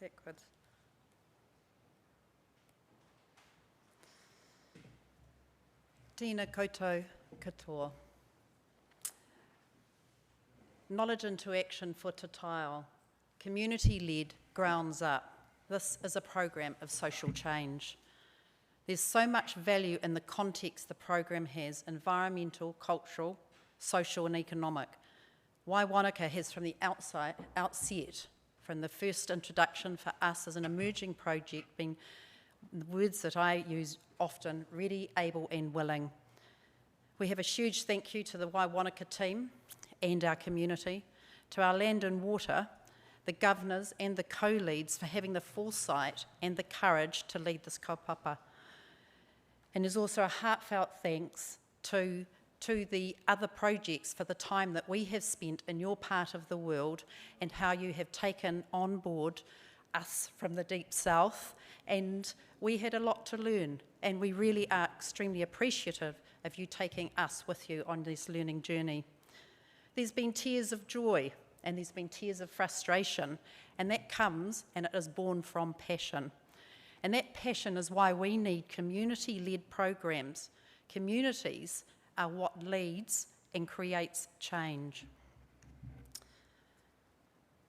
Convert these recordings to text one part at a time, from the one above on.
backwards. Tēnā koutou katoa. Knowledge into action for Te Taiao, community-led, grounds up. This is a program of social change. There's so much value in the context the program has, environmental, cultural, social and economic. Waiwanaka has from the outset, from the first introduction for us as an emerging project, being the words that I use often, ready, able and willing. We have a huge thank you to the Waiwanaka team and our community, to our land and water, the governors and the co-leads for having the foresight and the courage to lead this kaupapa. And there's also a heartfelt thanks to the other projects for the time that we have spent in your part of the world and how you have taken on board us from the deep south, and we had a lot to learn, and we really are extremely appreciative of you taking us with you on this learning journey. There's been tears of joy and there's been tears of frustration, and that comes and it is born from passion. And that passion is why we need community-led programs. Communities are what leads and creates change.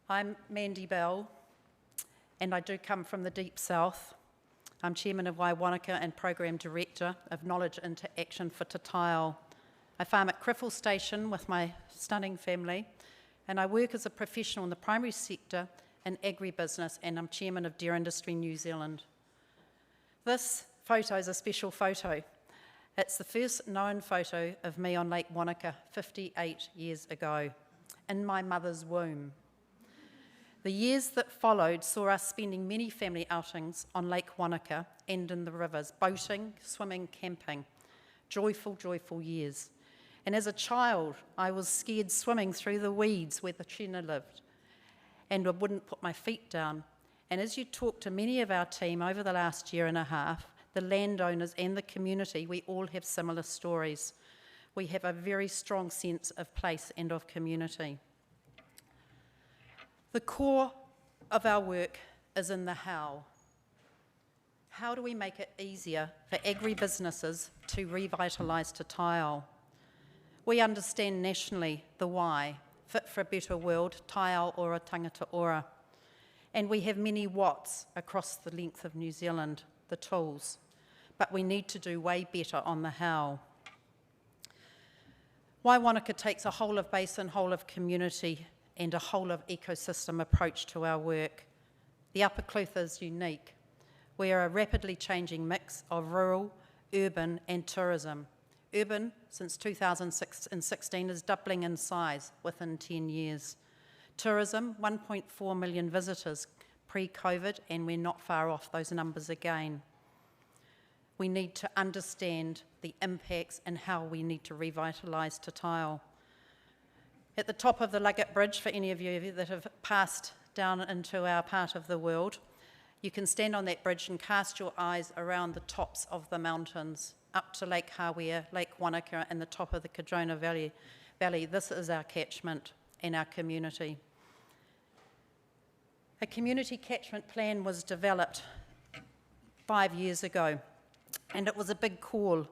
I'm Mandy Bell, and I do come from the Deep South. I'm Chairman of Waiwanaka and Program Director of Knowledge into Action for Te Taiao. I farm at Criffle Station with my stunning family, and I work as a professional in the primary sector in agribusiness, and I'm Chairman of Dairy Industry New Zealand. This photo is a special photo. It's the first known photo of me on Lake Wanaka 58 years ago, in my mother's womb. The years that followed saw us spending many family outings on Lake Wanaka and in the rivers, boating, swimming, camping. Joyful, joyful years. And as a child, I was scared swimming through the weeds where the tuna lived, and I wouldn't put my feet down. And as you talk to many of our team over the last year and a half, the landowners and the community, we all have similar stories. We have a very strong sense of place and of community. The core of our work is in the how. How do we make it easier for agribusinesses to revitalise Te Taiao? We understand nationally the why, fit for a better world, Taiao ora tangata ora. And we have many whats across the length of New Zealand, the tools. But we need to do way better on the how. Waiwanaka takes a whole of basin, whole of community and a whole of ecosystem approach to our work. The Upper Clutha is unique. We are a rapidly changing mix of rural, urban and tourism. Urban, since 2016, is doubling in size within 10 years. Tourism, 1.4 million visitors pre-COVID, and we're not far off those numbers again. We need to understand the impacts and how we need to revitalise Te Taiao. At the top of the Luggett Bridge, for any of you that have passed down into our part of the world, you can stand on that bridge and cast your eyes around the tops of the mountains, up to Lake Hawea, Lake Wanaka, and the top of the Cardrona Valley. This is our catchment and our community. A community catchment plan was developed 5 years ago, and it was a big call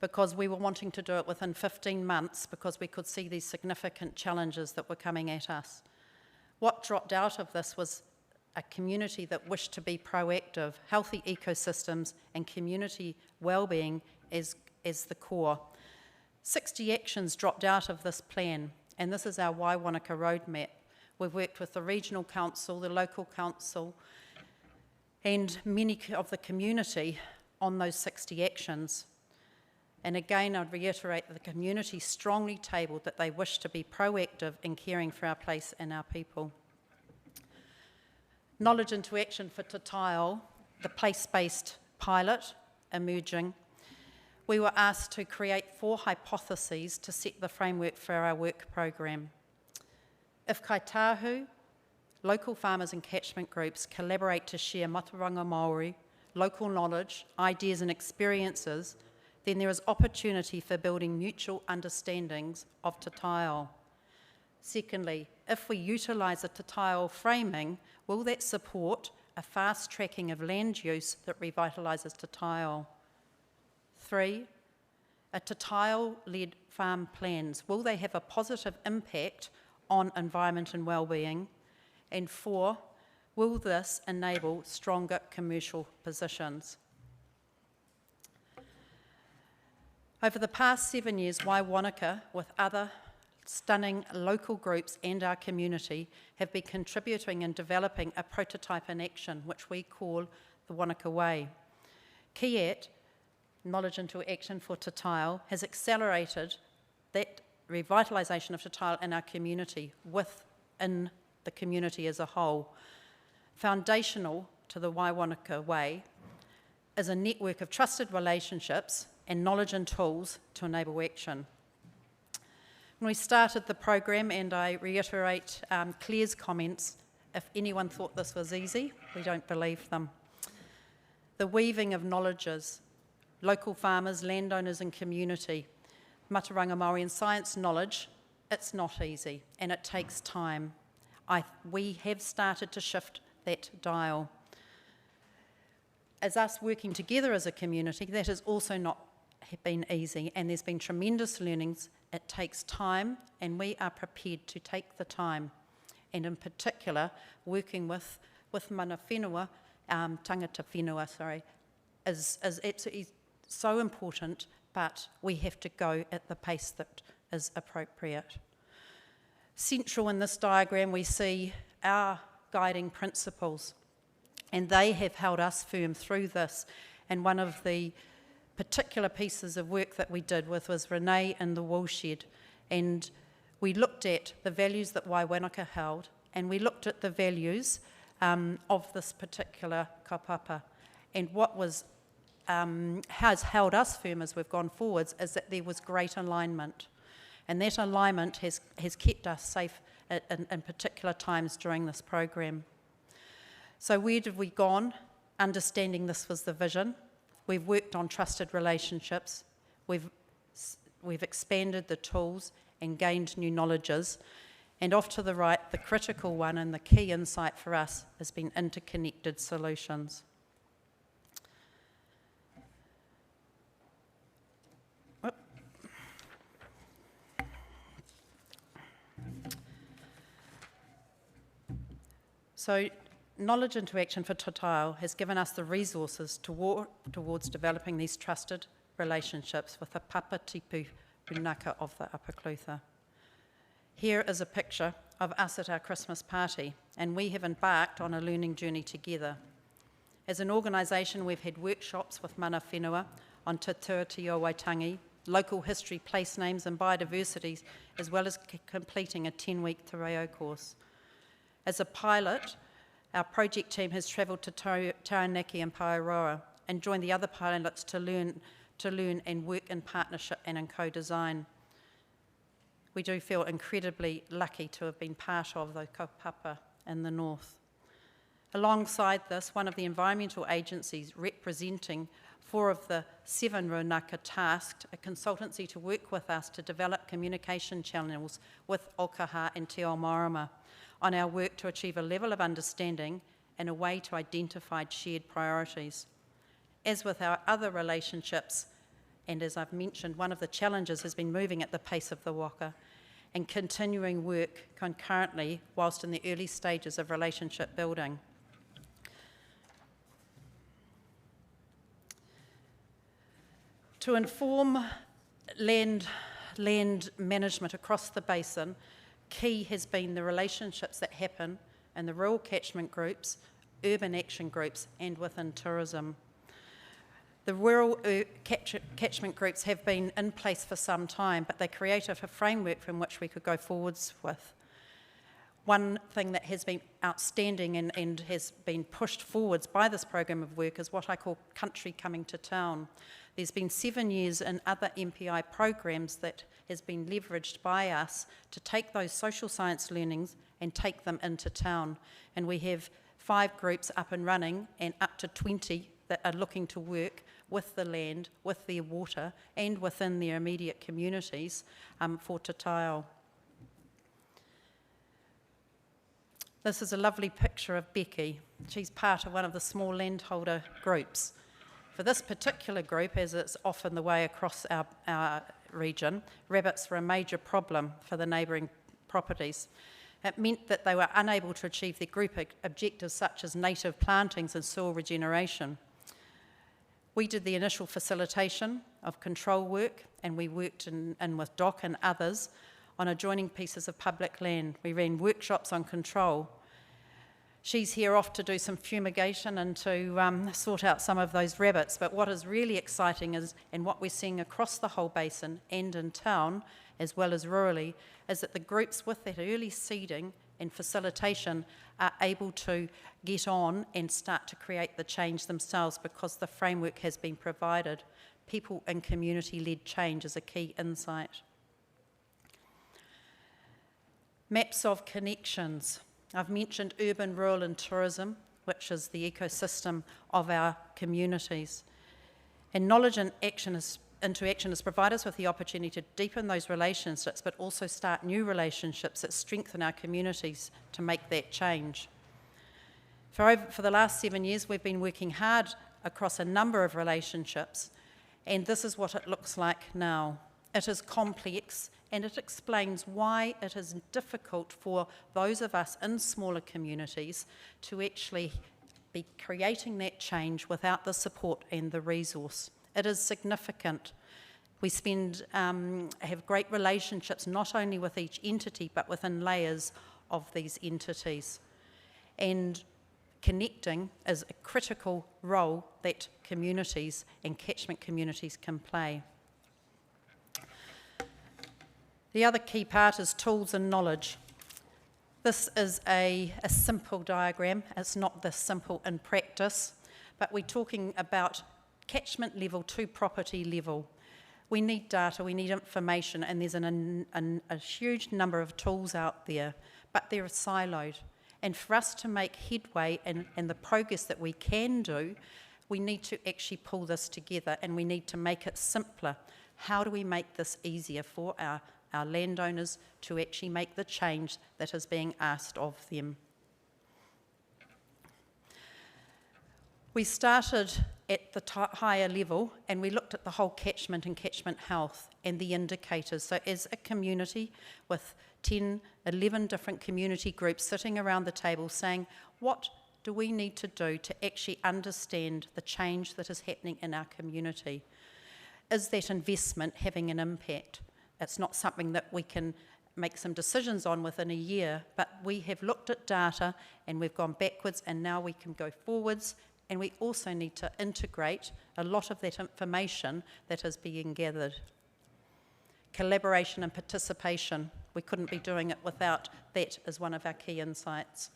because we were wanting to do it within 15 months because we could see these significant challenges that were coming at us. What dropped out of this was a community that wished to be proactive, healthy ecosystems and community well-being as the core. 60 actions dropped out of this plan, and this is our Waiwanaka roadmap. We've worked with the regional council, the local council, and many of the community on those 60 actions. And again, I'd reiterate that the community strongly tabled that they wish to be proactive in caring for our place and our people. Knowledge into action for Te Taiao, the place-based pilot emerging. We were asked to create 4 hypotheses to set the framework for our work program. If kaitahu, local farmers and catchment groups collaborate to share mataranga Māori, local knowledge, ideas and experiences, then there is opportunity for building mutual understandings of Te Taiao. Secondly, if we utilise a Te Taiao framing, will that support a fast tracking of land use that revitalises Te Taiao? 3, are Te Taiao-led farm plans, will they have a positive impact on environment and wellbeing? And 4, will this enable stronger commercial positions? Over the past 7 years, Waiwanaka, with other stunning local groups and our community, have been contributing and developing a prototype in action, which we call the Wanaka Way. Kiat, Knowledge into Action for Te Taiao, has accelerated that revitalisation of Te Taiao in our community, within the community as a whole. Foundational to the Waiwanaka Way is a network of trusted relationships and knowledge and tools to enable action. When we started the program, and I reiterate Claire's comments, if anyone thought this was easy, we don't believe them. The weaving of knowledges, local farmers, landowners and community, Mataranga Māori and science knowledge, it's not easy and it takes time. We have started to shift that dial. As us working together as a community, that has also not been easy, and there's been tremendous learnings. It takes time, and we are prepared to take the time. And in particular, working with mana whenua, tangata whenua, is absolutely so important, but we have to go at the pace that is appropriate. Central in this diagram, we see our guiding principles, and they have held us firm through this. And one of the particular pieces of work that we did was Renee in the woolshed, and we looked at the values that Waiwanaka held, and we looked at the values of this particular kaupapa. And what has held us firm as we've gone forwards is that there was great alignment, and that alignment has kept us safe in particular times during this program. So where did we gone? Understanding this was the vision. We've worked on trusted relationships, we've expanded the tools and gained new knowledges, and off to the right, the critical one and the key insight for us has been interconnected solutions. So, Knowledge into Action for Te Taiao has given us the resources towards developing these trusted relationships with the papa tipu punaka of the Upper Clutha. Here is a picture of us at our Christmas party, and we have embarked on a learning journey together. As an organisation, we've had workshops with mana whenua on Te Tuatio Waitangi, local history, place names and biodiversity, as well as completing a 10-week te reo course. As a pilot, our project team has travelled to Taranaki and Paeroa and joined the other pilots to learn and work in partnership and in co-design. We do feel incredibly lucky to have been part of the kaupapa in the north. Alongside this, one of the environmental agencies representing 4 of the 7 Runaka tasked a consultancy to work with us to develop communication channels with Okaha and Te Ao Marama on our work to achieve a level of understanding and a way to identify shared priorities. As with our other relationships, and as I've mentioned, one of the challenges has been moving at the pace of the waka and continuing work concurrently whilst in the early stages of relationship building. To inform land management across the basin, key has been the relationships that happen in the rural catchment groups, urban action groups, and within tourism. The rural catchment groups have been in place for some time, but they created a framework from which we could go forwards with. One thing that has been outstanding and has been pushed forwards by this program of work is what I call country coming to town. There's been 7 years in other MPI programs that has been leveraged by us to take those social science learnings and take them into town. And we have 5 groups up and running and up to 20 that are looking to work with the land, with their water, and within their immediate communities for Te Taiao. This is a lovely picture of Becky. She's part of one of the small landholder groups. For this particular group, as it's often the way across our region, rabbits were a major problem for the neighbouring properties. It meant that they were unable to achieve their group objectives such as native plantings and soil regeneration. We did the initial facilitation of control work, and we worked in with Doc and others on adjoining pieces of public land. We ran workshops on control. She's here off to do some fumigation and to sort out some of those rabbits. But what is really exciting is, and what we're seeing across the whole basin and in town, as well as rurally, is that the groups with that early seeding and facilitation are able to get on and start to create the change themselves because the framework has been provided. People and community-led change is a key insight. Maps of connections. I've mentioned urban, rural and tourism, which is the ecosystem of our communities. And knowledge and into action has provided us with the opportunity to deepen those relationships, but also start new relationships that strengthen our communities to make that change. For the last 7 years, we've been working hard across a number of relationships, and this is what it looks like now. It is complex, and it explains why it is difficult for those of us in smaller communities to actually be creating that change without the support and the resource. It is significant. We have great relationships not only with each entity but within layers of these entities. And connecting is a critical role that communities and catchment communities can play. The other key part is tools and knowledge. This is a simple diagram. It's not this simple in practice, but we're talking about catchment level to property level. We need data, we need information, and there's a huge number of tools out there, but they're siloed. And for us to make headway and the progress that we can do, we need to actually pull this together and we need to make it simpler. How do we make this easier for our landowners to actually make the change that is being asked of them? We started at the higher level and we looked at the whole catchment and catchment health and the indicators. So as a community with 10, 11 different community groups sitting around the table saying, what do we need to do to actually understand the change that is happening in our community? Is that investment having an impact? It's not something that we can make some decisions on within a year, but we have looked at data and we've gone backwards and now we can go forwards. And we also need to integrate a lot of that information that is being gathered. Collaboration and participation. We couldn't be doing it without that as one of our key insights.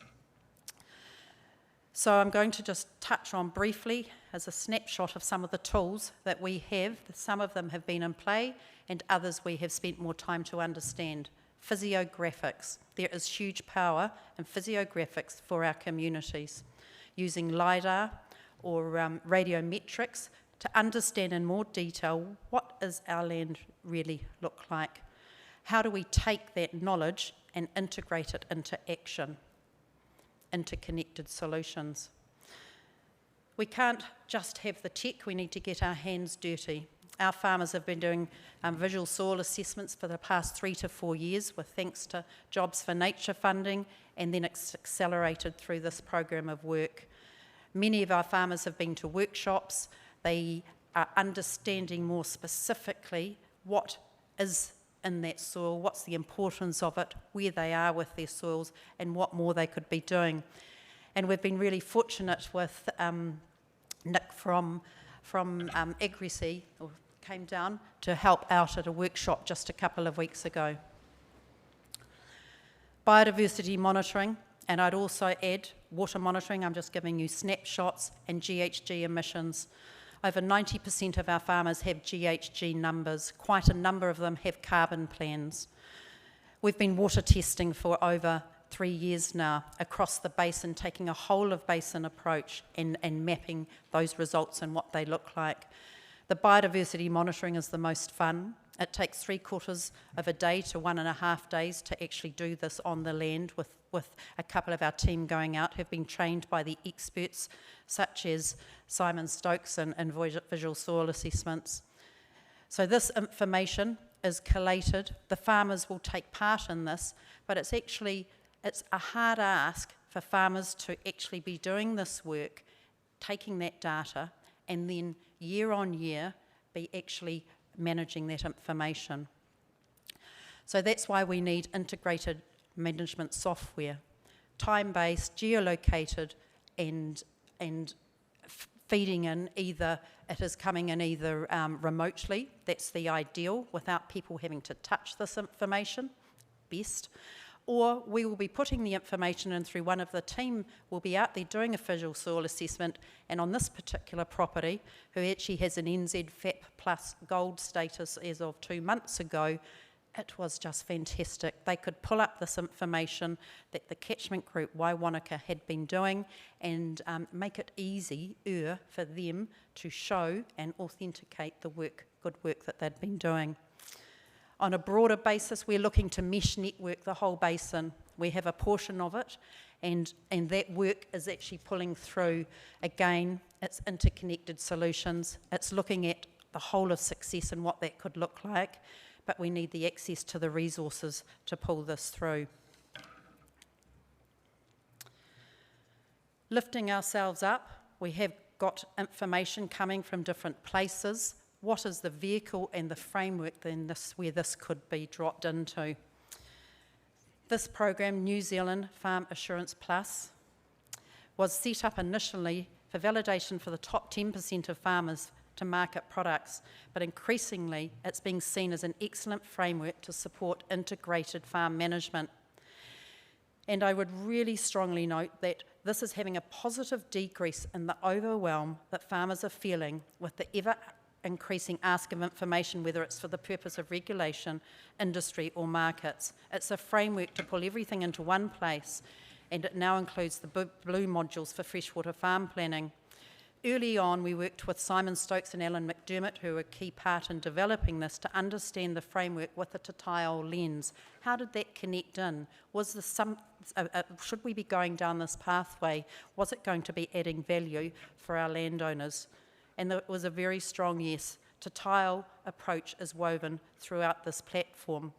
So I'm going to just touch on briefly as a snapshot of some of the tools that we have. Some of them have been in play and others we have spent more time to understand. Physiographics. There is huge power in physiographics for our communities. Using LiDAR or radiometrics to understand in more detail what does our land really look like. How do we take that knowledge and integrate it into action, into connected solutions? We can't just have the tech, we need to get our hands dirty. Our farmers have been doing visual soil assessments for the past 3 to 4 years with thanks to Jobs for Nature funding, and then it's accelerated through this program of work. Many of our farmers have been to workshops. They are understanding more specifically what is in that soil, what's the importance of it, where they are with their soils, and what more they could be doing. And we've been really fortunate with Nick from Agri came down to help out at a workshop just a couple of weeks ago. Biodiversity monitoring, and I'd also add water monitoring. I'm just giving you snapshots, and GHG emissions. Over 90% of our farmers have GHG numbers. Quite a number of them have carbon plans. We've been water testing for over 3 years now across the basin, taking a whole of basin approach and mapping those results and what they look like. The biodiversity monitoring is the most fun. It takes 3/4 of a day to 1.5 days to actually do this on the land, with a couple of our team going out who've been trained by the experts such as Simon Stokes and visual soil assessments. So this information is collated. The farmers will take part in this, but it's a hard ask for farmers to actually be doing this work, taking that data, and then year on year be actually managing that information. So that's why we need integrated management software, time-based, geolocated, and feeding in either, it is coming in either remotely, that's the ideal, without people having to touch this information, best, or we will be putting the information in through one of the team will be out there doing a visual soil assessment, and on this particular property, who actually has an NZ FAP Plus gold status as of 2 months ago, it was just fantastic. They could pull up this information that the catchment group Waiwanaka had been doing and make it easier for them to show and authenticate the good work that they'd been doing. On a broader basis, we're looking to mesh network the whole basin. We have a portion of it, and that work is actually pulling through, again, it's interconnected solutions. It's looking at the whole of success and what that could look like, but we need the access to the resources to pull this through. Lifting ourselves up, we have got information coming from different places. What is the vehicle and the framework then where this could be dropped into? This program, New Zealand Farm Assurance Plus, was set up initially for validation for the top 10% of farmers to market products, but increasingly it's being seen as an excellent framework to support integrated farm management. And I would really strongly note that this is having a positive decrease in the overwhelm that farmers are feeling with the ever-increasing ask of information, whether it's for the purpose of regulation, industry or markets. It's a framework to pull everything into one place, and it now includes the blue modules for freshwater farm planning. Early on, we worked with Simon Stokes and Alan McDermott, who were a key part in developing this, to understand the framework with a Taiao lens. How did that connect in? Was this should we be going down this pathway? Was it going to be adding value for our landowners? And it was a very strong yes. Taiao approach is woven throughout this platform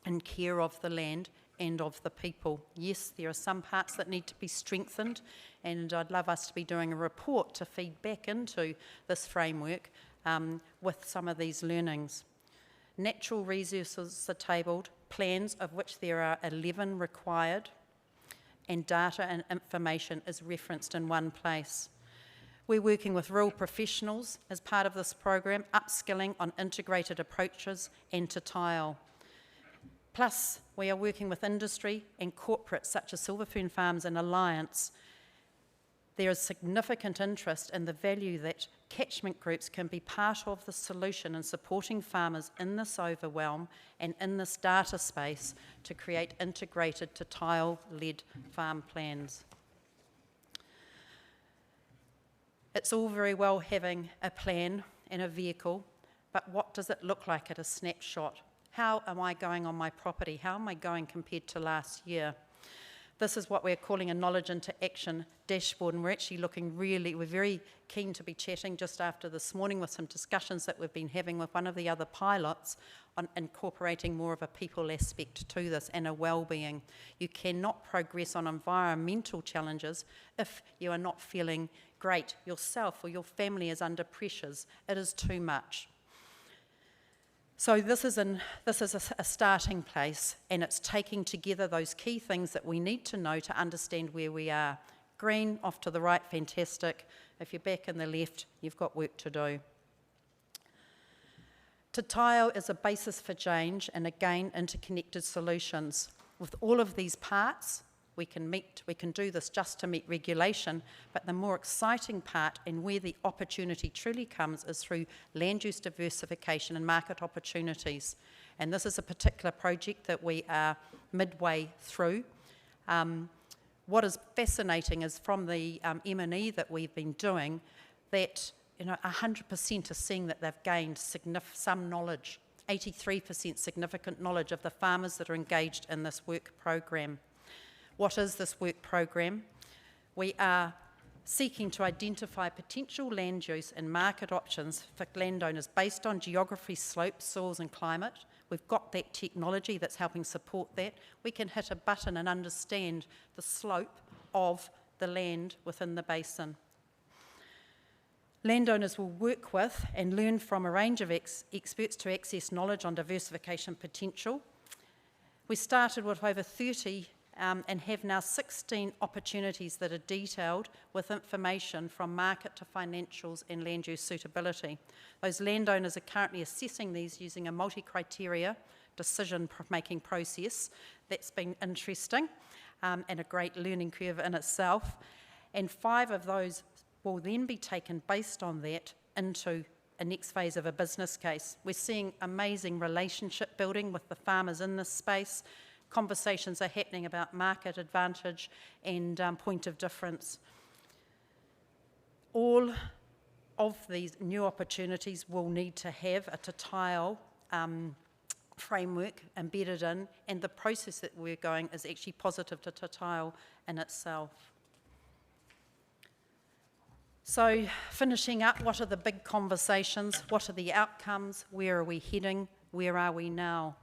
in care of the land and of the people. Yes, there are some parts that need to be strengthened, and I'd love us to be doing a report to feed back into this framework with some of these learnings. Natural resources are tabled, plans of which there are 11 required, and data and information is referenced in one place. We're working with rural professionals as part of this program, upskilling on integrated approaches and Taiao. Plus, we are working with industry and corporates such as Silverfern Farms and Alliance. There is significant interest in the value that catchment groups can be part of the solution in supporting farmers in this overwhelm and in this data space to create integrated Taiao-led farm plans. It's all very well having a plan and a vehicle, but what does it look like at a snapshot? How am I going on my property? How am I going compared to last year? This is what we're calling a knowledge into action dashboard, and we're actually we're very keen to be chatting just after this morning with some discussions that we've been having with one of the other pilots on incorporating more of a people aspect to this and a well-being. You cannot progress on environmental challenges if you are not feeling great yourself or your family is under pressures. It is too much. So this is a starting place, and it's taking together those key things that we need to know to understand where we are. Green, off to the right, fantastic. If you're back in the left, you've got work to do. Taiao is a basis for change and, again, interconnected solutions. With all of these parts, we can do this just to meet regulation, but the more exciting part and where the opportunity truly comes is through land use diversification and market opportunities. And this is a particular project that we are midway through. What is fascinating is from the M&E that we've been doing, that 100% are seeing that they've gained some knowledge 83% significant knowledge of the farmers that are engaged in this work program. What is this work program? We are seeking to identify potential land use and market options for landowners based on geography, slopes, soils and climate. We've got that technology that's helping support that. We can hit a button and understand the slope of the land within the basin. Landowners will work with and learn from a range of experts to access knowledge on diversification potential. We started with over 30 and have now 16 opportunities that are detailed with information from market to financials and land use suitability. Those landowners are currently assessing these using a multi-criteria decision-making process. That's been interesting and a great learning curve in itself. And 5 of those will then be taken based on that into a next phase of a business case. We're seeing amazing relationship building with the farmers in this space. Conversations are happening about market advantage and point of difference. All of these new opportunities will need to have a Taiao framework embedded in, and the process that we're going is actually positive to Taiao in itself. So finishing up, what are the big conversations? What are the outcomes? Where are we heading? Where are we now?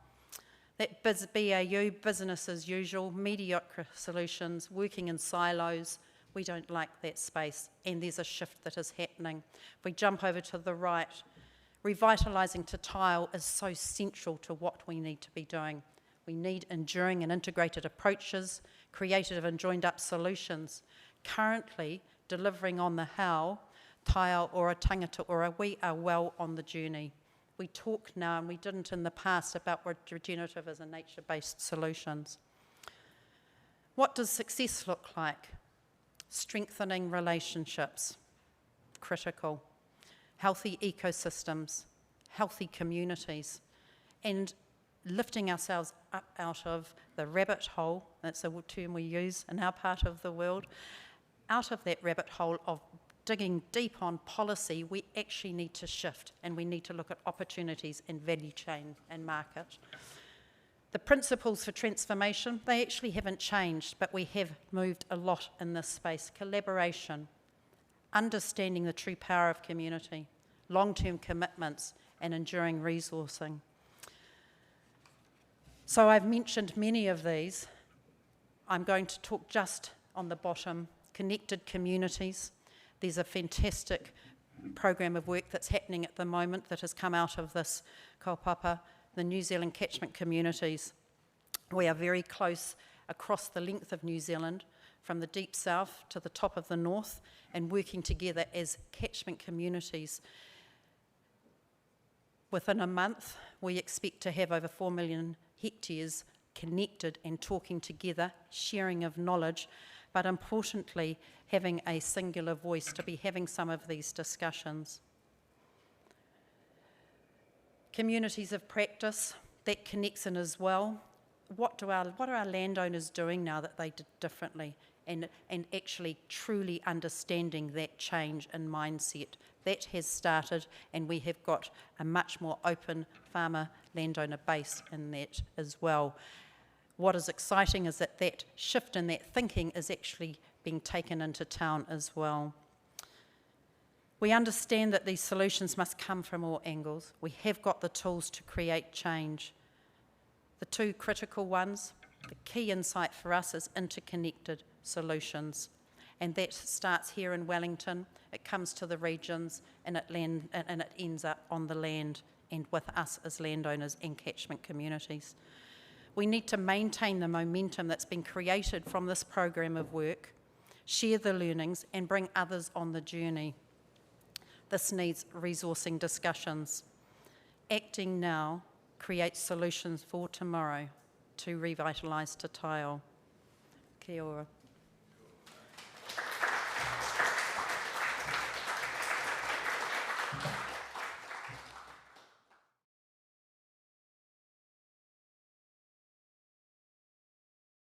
That BAU, business as usual, mediocre solutions, working in silos, we don't like that space, and there's a shift that is happening. If we jump over to the right, revitalising Taiao is so central to what we need to be doing. We need enduring and integrated approaches, creative and joined up solutions. Currently, delivering on the how, Taiao or a tangata ora, we are well on the journey. We talk now, and we didn't in the past, about regenerative as a nature-based solutions. What does success look like? Strengthening relationships, critical. Healthy ecosystems, healthy communities, and lifting ourselves up out of the rabbit hole, that's a term we use in our part of the world, out of that rabbit hole of digging deep on policy. We actually need to shift, and we need to look at opportunities in value chain and market. The principles for transformation, they actually haven't changed, but we have moved a lot in this space. Collaboration, understanding the true power of community, long-term commitments, and enduring resourcing. So I've mentioned many of these. I'm going to talk just on the bottom. Connected communities. There's a fantastic program of work that's happening at the moment that has come out of this kaupapa, the New Zealand catchment communities. We are very close across the length of New Zealand, from the deep south to the top of the north, and working together as catchment communities. Within a month, we expect to have over 4 million hectares connected and talking together, sharing of knowledge, but importantly, having a singular voice to be having some of these discussions. Communities of practice, that connects in as well. What are our landowners doing now that they did differently, and actually truly understanding that change in mindset? That has started, and we have got a much more open farmer landowner base in that as well. What is exciting is that that shift in that thinking is actually being taken into town as well. We understand that these solutions must come from all angles. We have got the tools to create change. The 2 critical ones, the key insight for us is interconnected solutions. And that starts here in Wellington, it comes to the regions, and it ends up on the land and with us as landowners and catchment communities. We need to maintain the momentum that's been created from this program of work, share the learnings, and bring others on the journey. This needs resourcing discussions. Acting now creates solutions for tomorrow to revitalise Taiao. Kia ora.